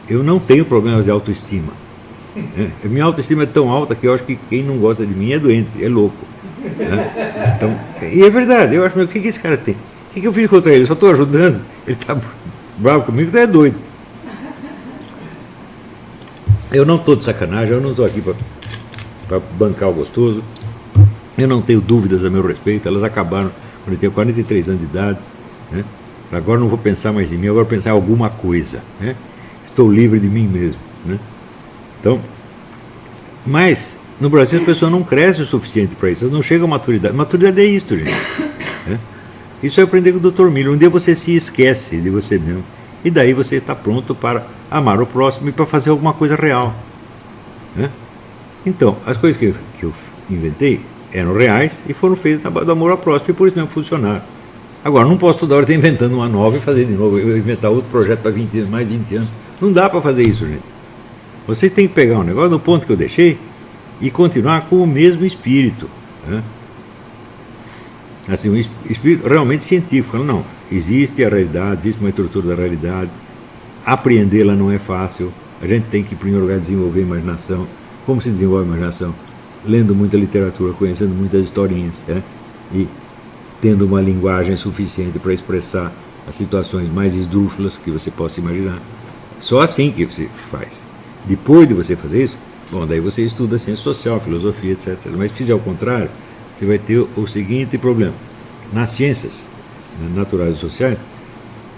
Eu não tenho problemas de autoestima. Né? Minha autoestima é tão alta que eu acho que quem não gosta de mim é doente, é louco. Né? Então, e é verdade, eu acho, mas o que esse cara tem? O que eu fiz contra ele? Só estou ajudando, ele está bravo comigo, então é doido. Eu não estou de sacanagem, eu não estou aqui para bancar o gostoso, eu não tenho dúvidas a meu respeito, elas acabaram quando eu tinha 43 anos de idade. Né? Agora não vou pensar mais em mim, agora vou pensar em alguma coisa. Né? Estou livre de mim mesmo. Né? Então, mas no Brasil as pessoas não crescem o suficiente para isso, elas não chegam à maturidade. Maturidade é isto, gente. Né? Isso eu aprendi com o Dr. Miller. Um dia você se esquece de você mesmo. E daí você está pronto para amar o próximo e para fazer alguma coisa real. Né? Então, as coisas que eu inventei eram reais e foram feitas do amor ao próximo, e por isso mesmo funcionaram. Agora, não posso toda hora estar inventando uma nova e fazer de novo, eu inventar outro projeto para 20 anos, mais 20 anos. Não dá para fazer isso, gente. Vocês têm que pegar um negócio no ponto que eu deixei e continuar com o mesmo espírito. Né? Assim, um espírito realmente científico. Não, existe a realidade, existe uma estrutura da realidade, apreendê-la não é fácil, a gente tem que, em primeiro lugar, desenvolver a imaginação. Como se desenvolve a imaginação? Lendo muita literatura, conhecendo muitas historinhas, e tendo uma linguagem suficiente para expressar as situações mais esdrúxulas que você possa imaginar. Só assim que você faz. Depois de você fazer isso, bom, daí você estuda ciência social, filosofia, etc. Mas se fizer ao contrário, você vai ter o seguinte problema. Nas ciências naturais e sociais,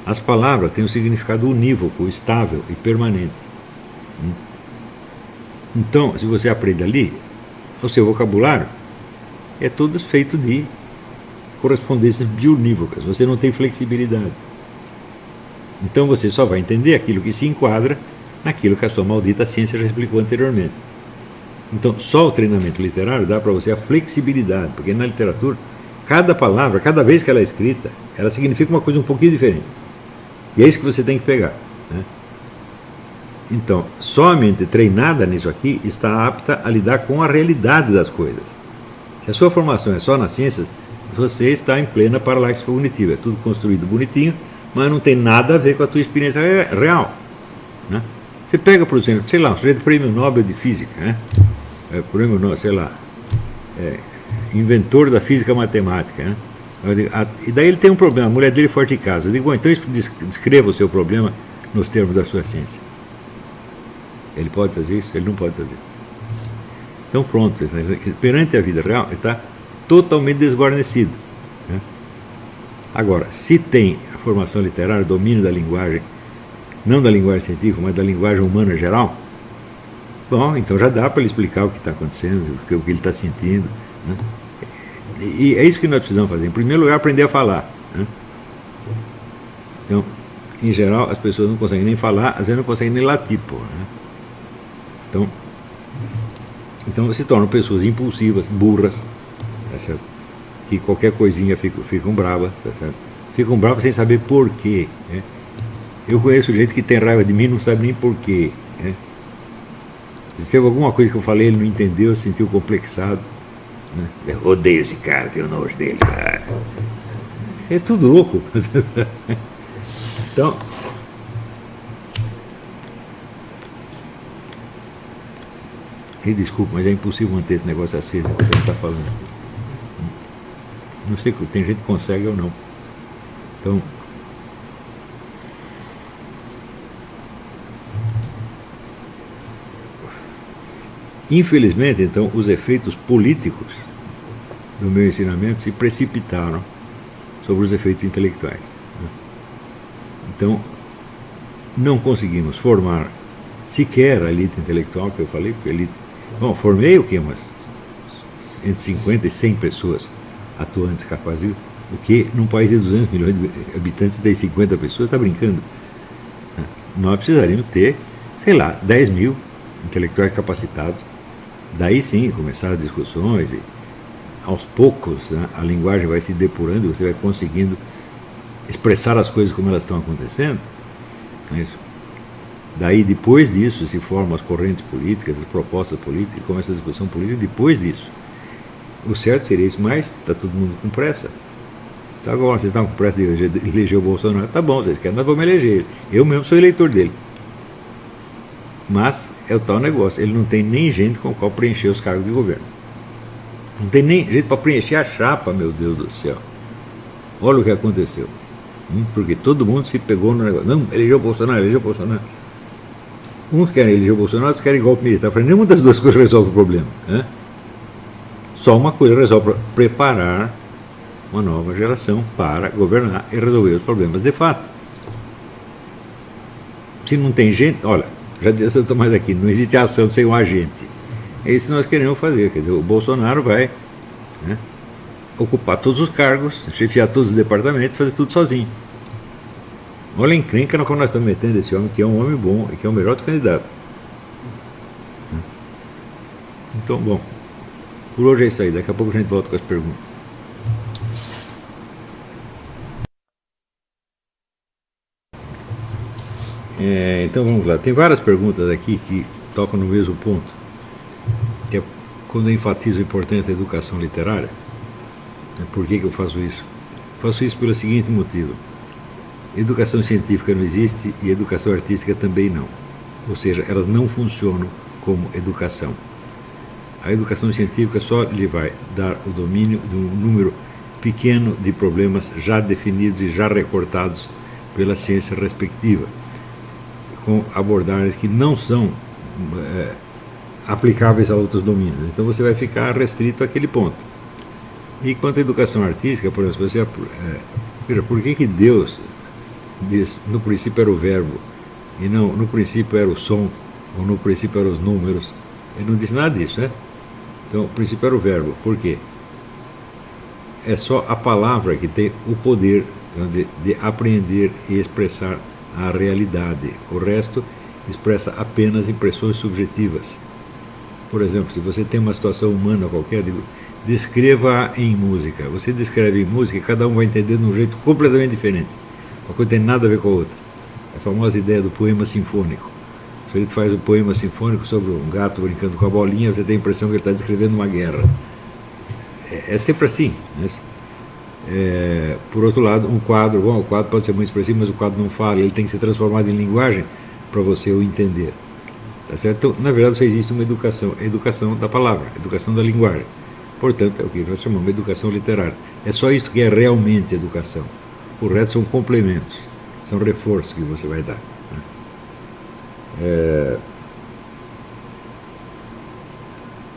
as palavras têm um significado unívoco, estável e permanente. Então, se você aprende ali, o seu vocabulário é todo feito de correspondências biunívocas. Você não tem flexibilidade. Então você só vai entender aquilo que se enquadra naquilo que a sua maldita ciência já explicou anteriormente. Então, só o treinamento literário dá para você a flexibilidade, porque na literatura, cada palavra, cada vez que ela é escrita, ela significa uma coisa um pouquinho diferente. E é isso que você tem que pegar. Então, somente treinada nisso aqui está apta a lidar com a realidade das coisas. Se a sua formação é só na ciência, você está em plena paralaxe cognitiva. É tudo construído bonitinho, mas não tem nada a ver com a tua experiência real. Você pega, por exemplo, sei lá, um sujeito prêmio Nobel de Física, prêmio Nobel, sei lá, inventor da física matemática, e daí ele tem um problema, a mulher dele é forte em casa. Eu digo, bom, então descreva o seu problema nos termos da sua ciência. Ele pode fazer isso? Ele não pode fazer. Então pronto, perante a vida real, ele está totalmente desguarnecido. Agora, se tem a formação literária, domínio da linguagem, não da linguagem científica, mas da linguagem humana geral, bom, então já dá para ele explicar o que está acontecendo, o que ele está sentindo. E é isso que nós precisamos fazer. Em primeiro lugar, aprender a falar. Então, em geral, as pessoas não conseguem nem falar, às vezes não conseguem nem latir. Então se tornam pessoas impulsivas, burras, tá certo? Que qualquer coisinha ficam bravas, tá certo? Ficam bravas sem saber porquê. Eu conheço gente que tem raiva de mim e não sabe nem porquê. Se teve alguma coisa que eu falei, ele não entendeu, se sentiu complexado. Eu odeio esse cara, tenho nojo dele. Isso é tudo louco. Então, desculpa, mas é impossível manter esse negócio aceso que você está falando. Não sei, tem gente que consegue ou não. Então, infelizmente, então, os efeitos políticos do meu ensinamento se precipitaram sobre os efeitos intelectuais. Então, não conseguimos formar sequer a elite intelectual que eu falei, porque a elite... Bom, formei o quê? Entre 50 e 100 pessoas atuantes capazes de... O que num país de 200 milhões de habitantes tem 50 pessoas, está brincando? Nós precisaríamos ter, sei lá, 10 mil intelectuais capacitados. Daí sim, começar as discussões e aos poucos a linguagem vai se depurando, você vai conseguindo expressar as coisas como elas estão acontecendo. É isso. Daí, depois disso, se formam as correntes políticas, as propostas políticas, começa a discussão política. Depois disso, o certo seria isso, mas está todo mundo com pressa. Então agora, vocês estão com pressa de eleger o Bolsonaro, tá bom, vocês querem, nós vamos eleger ele. Eu mesmo sou eleitor dele. Mas é o tal negócio, ele não tem nem gente com a qual preencher os cargos de governo. Não tem nem gente para preencher a chapa, meu Deus do céu. Olha o que aconteceu. Porque todo mundo se pegou no negócio. Não, elegeu o Bolsonaro, elegeu o Bolsonaro. Uns querem eleger o Bolsonaro, outros querem golpe militar. Eu falei, nenhuma das duas coisas resolve o problema. Só uma coisa resolve, preparar uma nova geração para governar e resolver os problemas de fato. Se não tem gente, olha, já disse Santo Tomás aqui, não existe ação sem um agente. É isso que nós queremos fazer. Quer dizer, o Bolsonaro vai ocupar todos os cargos, chefiar todos os departamentos, fazer tudo sozinho. Olha a encrenca como nós estamos metendo esse homem, que é um homem bom e que é o melhor dos candidatos. Então, bom, por hoje é isso aí. Daqui a pouco a gente volta com as perguntas. Então vamos lá. Tem várias perguntas aqui que tocam no mesmo ponto, que é quando eu enfatizo a importância da educação literária. Por que eu faço isso? Faço isso pelo seguinte motivo. Educação científica não existe e educação artística também não. Ou seja, elas não funcionam como educação. A educação científica só lhe vai dar o domínio de um número pequeno de problemas já definidos e já recortados pela ciência respectiva, com abordagens que não são aplicáveis a outros domínios. Então você vai ficar restrito àquele ponto. E quanto à educação artística, por exemplo, você por que Deus diz no princípio era o verbo e não no princípio era o som ou no princípio eram os números? Ele não diz nada disso, né? Então o princípio era o verbo. Por quê? É só a palavra que tem o poder de apreender e expressar a realidade. O resto expressa apenas impressões subjetivas. Por exemplo, se você tem uma situação humana qualquer, descreva em música. Você descreve em música e cada um vai entender de um jeito completamente diferente. Uma coisa não tem nada a ver com a outra. A famosa ideia do poema sinfônico. Se ele faz um poema sinfônico sobre um gato brincando com a bolinha, você tem a impressão que ele está descrevendo uma guerra. É sempre assim, né? Por outro lado, um quadro, bom, o quadro pode ser muito expressivo, mas o quadro não fala, ele tem que ser transformado em linguagem para você o entender. Tá certo? Então, na verdade, só existe uma educação, a educação da palavra, a educação da linguagem. Portanto, é o que nós chamamos de educação literária. É só isso que é realmente educação. O resto são complementos, são reforços que você vai dar.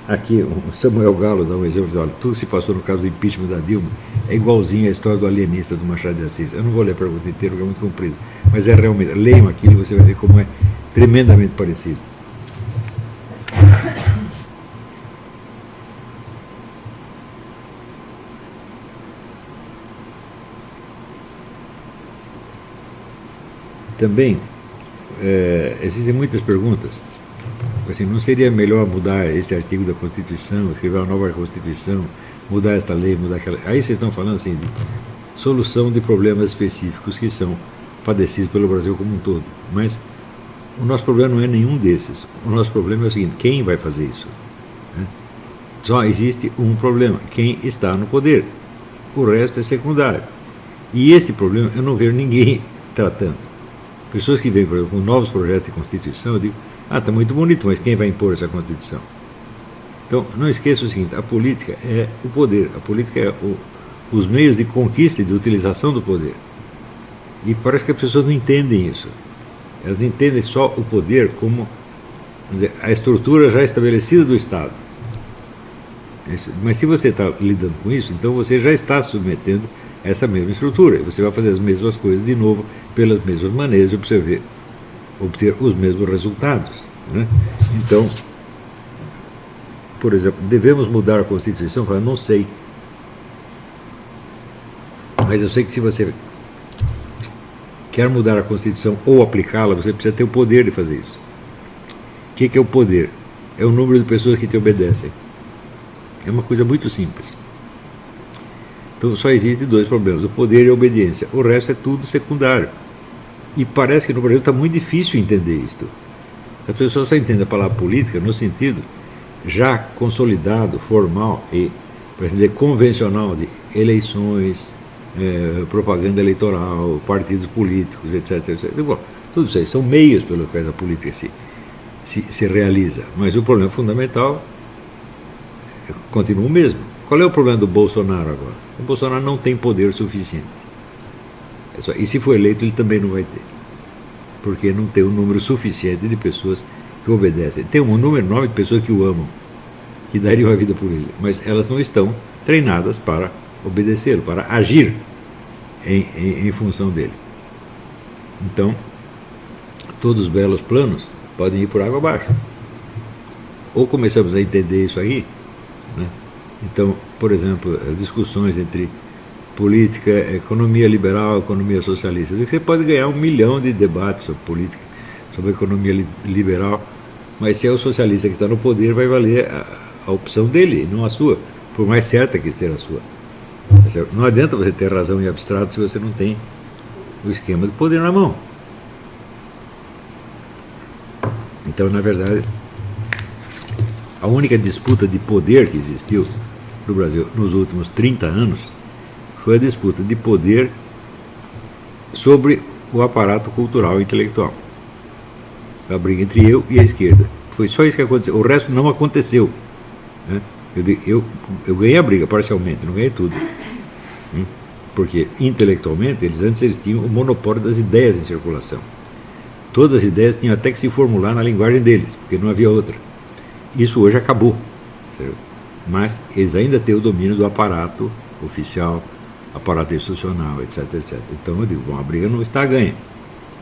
Aqui, o Samuel Galo dá um exemplo, diz, olha, tudo se passou no caso do impeachment da Dilma, é igualzinho à história do alienista do Machado de Assis. Eu não vou ler a pergunta inteira, porque é muito comprido, mas é realmente, leiam aquilo e você vai ver como é tremendamente parecido. Também, existem muitas perguntas. Assim, não seria melhor mudar esse artigo da Constituição, escrever uma nova Constituição, mudar esta lei, mudar aquela... Aí vocês estão falando assim, de solução de problemas específicos que são padecidos pelo Brasil como um todo. Mas o nosso problema não é nenhum desses. O nosso problema é o seguinte, quem vai fazer isso? Só existe um problema, quem está no poder. O resto é secundário. E esse problema eu não vejo ninguém tratando. Pessoas que vêm, por exemplo, com novos projetos de Constituição, eu digo, está muito bonito, mas quem vai impor essa Constituição? Então, não esqueça o seguinte, a política é o poder, a política é os meios de conquista e de utilização do poder. E parece que as pessoas não entendem isso. Elas entendem só o poder como, vamos dizer, a estrutura já estabelecida do Estado. Mas se você está lidando com isso, então você já está submetendo essa mesma estrutura. Você vai fazer as mesmas coisas de novo, pelas mesmas maneiras, para você obter os mesmos resultados, né? Então, por exemplo, devemos mudar a Constituição? Eu não sei. Mas eu sei que se você quer mudar a Constituição ou aplicá-la, você precisa ter o poder de fazer isso. O que é o poder? É o número de pessoas que te obedecem. É uma coisa muito simples. Então só existem dois problemas, o poder e a obediência. O resto é tudo secundário. E parece que no Brasil está muito difícil entender isto. As pessoas só entendem a palavra política no sentido já consolidado, formal e, por assim dizer, convencional de eleições, propaganda eleitoral, partidos políticos, etc, etc. Bom, tudo isso aí são meios pelos quais a política se realiza. Mas o problema fundamental continua o mesmo. Qual é o problema do Bolsonaro agora? O Bolsonaro não tem poder suficiente. E se for eleito, ele também não vai ter. Porque não tem um número suficiente de pessoas que obedecem. Tem um número enorme de pessoas que o amam, que dariam a vida por ele. Mas elas não estão treinadas para obedecê-lo, para agir em função dele. Então, todos os belos planos podem ir por água abaixo. Ou começamos a entender isso aí, né? Então, por exemplo, as discussões entre política, economia liberal, economia socialista. Você pode ganhar 1 milhão de debates sobre política, sobre economia liberal, mas se é o socialista que está no poder, vai valer a opção dele, não a sua, por mais certa que esteja a sua. Não adianta você ter razão em abstrato se você não tem o esquema de poder na mão. Então, na verdade, a única disputa de poder que existiu do Brasil nos últimos 30 anos foi a disputa de poder sobre o aparato cultural e intelectual. A briga entre eu e a esquerda. Foi só isso que aconteceu. O resto não aconteceu. Né? Eu ganhei a briga parcialmente, não ganhei tudo. Porque intelectualmente, antes eles tinham o monopólio das ideias em circulação. Todas as ideias tinham até que se formular na linguagem deles, porque não havia outra. Isso hoje acabou. Certo? Mas eles ainda têm o domínio do aparato oficial, aparato institucional, etc, etc. Então eu digo, bom, a briga não está ganha.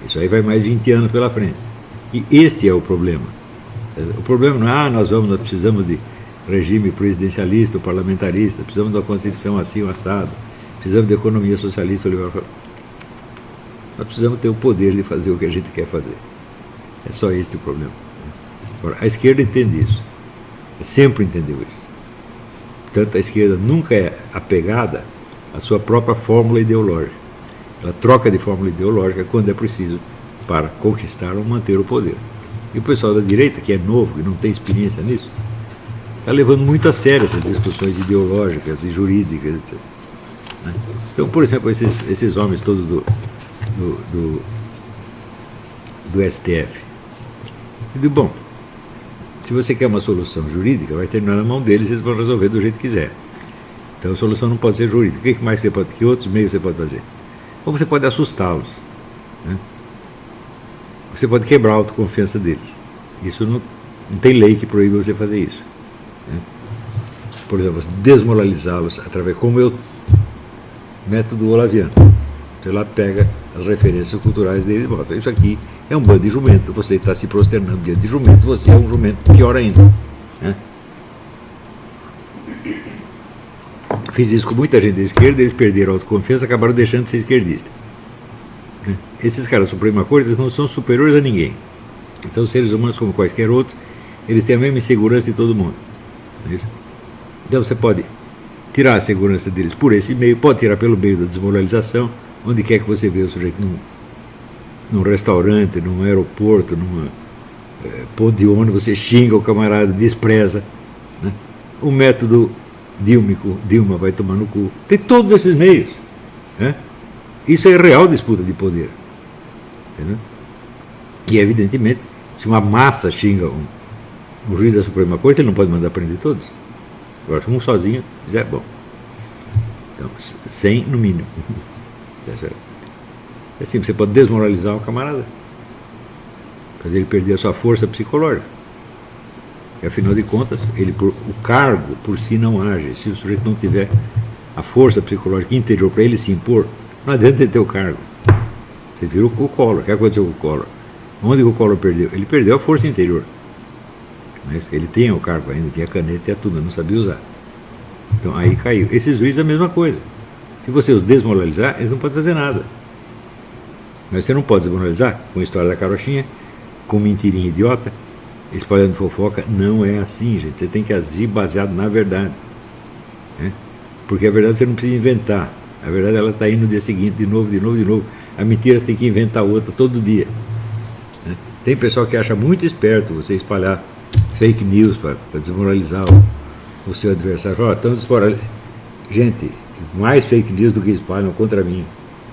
Isso aí vai mais 20 anos pela frente. E esse é o problema. O problema não é, nós precisamos de regime presidencialista ou parlamentarista, precisamos de uma Constituição assim, ou assado, precisamos de economia socialista ou liberal. Nós precisamos ter o poder de fazer o que a gente quer fazer. É só este o problema. Agora, a esquerda entende isso. Sempre entendeu isso. Portanto, a esquerda nunca é apegada à sua própria fórmula ideológica. Ela troca de fórmula ideológica quando é preciso para conquistar ou manter o poder. E o pessoal da direita, que é novo, que não tem experiência nisso, está levando muito a sério essas discussões ideológicas e jurídicas, etc. Então, por exemplo, esses homens todos do STF. Eu digo, bom, se você quer uma solução jurídica, vai terminar na mão deles, eles vão resolver do jeito que quiser. Então a solução não pode ser jurídica. O que mais você pode, que outros meios você pode fazer? Ou você pode assustá-los. Né? Você pode quebrar a autoconfiança deles. Isso não tem lei que proíba você fazer isso. Né? Por exemplo, desmoralizá-los através, como eu, método olaviano. Você lá pega as referências culturais deles e mostra, isso aqui é um bando de jumento, você está se prosternando diante de jumento, você é um jumento pior ainda. Né? Fiz isso com muita gente da esquerda, eles perderam a autoconfiança, acabaram deixando de ser esquerdista. Né? Esses caras da Suprema Corte, eles não são superiores a ninguém. São seres humanos como quaisquer outros, eles têm a mesma insegurança de todo mundo. Não é isso? Então você pode tirar a segurança deles por esse meio, pode tirar pelo meio da desmoralização, onde quer que você vê o sujeito num restaurante, num aeroporto, num ponto de ônibus, você xinga o camarada, despreza. Né? O método dílmico, Dilma vai tomar no cu. Tem todos esses meios. Né? Isso é real disputa de poder. Entendeu? E evidentemente, se uma massa xinga um juiz da Suprema Corte, ele não pode mandar prender todos. Agora, se um sozinho fizer, bom. Então, 100 no mínimo. É assim, você pode desmoralizar o camarada, fazer ele perder a sua força psicológica. E afinal de contas, o cargo por si não age. Se o sujeito não tiver a força psicológica interior para ele se impor, não adianta ele ter o cargo. Você viu o Collor. O que aconteceu com o Collor? Onde o Collor perdeu? Ele perdeu a força interior. Mas ele tinha o cargo ainda, tinha caneta, tinha tudo, não sabia usar. Então aí caiu. Esses juízes é a mesma coisa. Se você os desmoralizar, eles não podem fazer nada. Mas você não pode desmoralizar com a história da carochinha, com mentirinha idiota, espalhando fofoca. Não é assim, gente. Você tem que agir baseado na verdade. Né? Porque a verdade você não precisa inventar. A verdade ela está aí no dia seguinte, de novo, de novo, de novo. A mentira você tem que inventar outra todo dia. Né? Tem pessoal que acha muito esperto você espalhar fake news para desmoralizar o seu adversário. Fala, estamos desmoralizando. Gente, mais fake news do que espalham contra mim.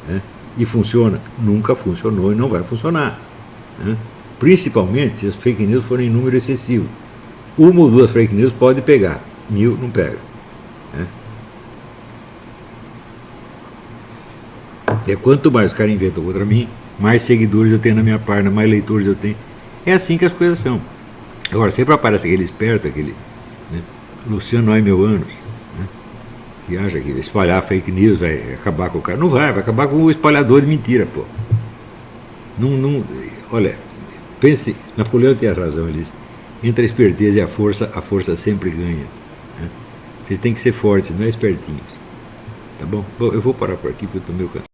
Né? E funciona? Nunca funcionou e não vai funcionar. Né? Principalmente se as fake news forem em número excessivo. Uma ou duas fake news pode pegar, 1000 não pega. Né? E quanto mais os caras inventam contra mim, mais seguidores eu tenho na minha página, mais leitores eu tenho. É assim que as coisas são. Agora, sempre aparece aquele esperto, aquele Luciano Aimeuanos, que acha que espalhar fake news vai acabar com o cara. Não vai acabar com o espalhador de mentira, pô. Não, olha, pense, Napoleão tem a razão, ele diz, entre a esperteza e a força sempre ganha. Né? Vocês têm que ser fortes, não é espertinhos. Tá bom? Bom, eu vou parar por aqui porque eu estou meio cansado.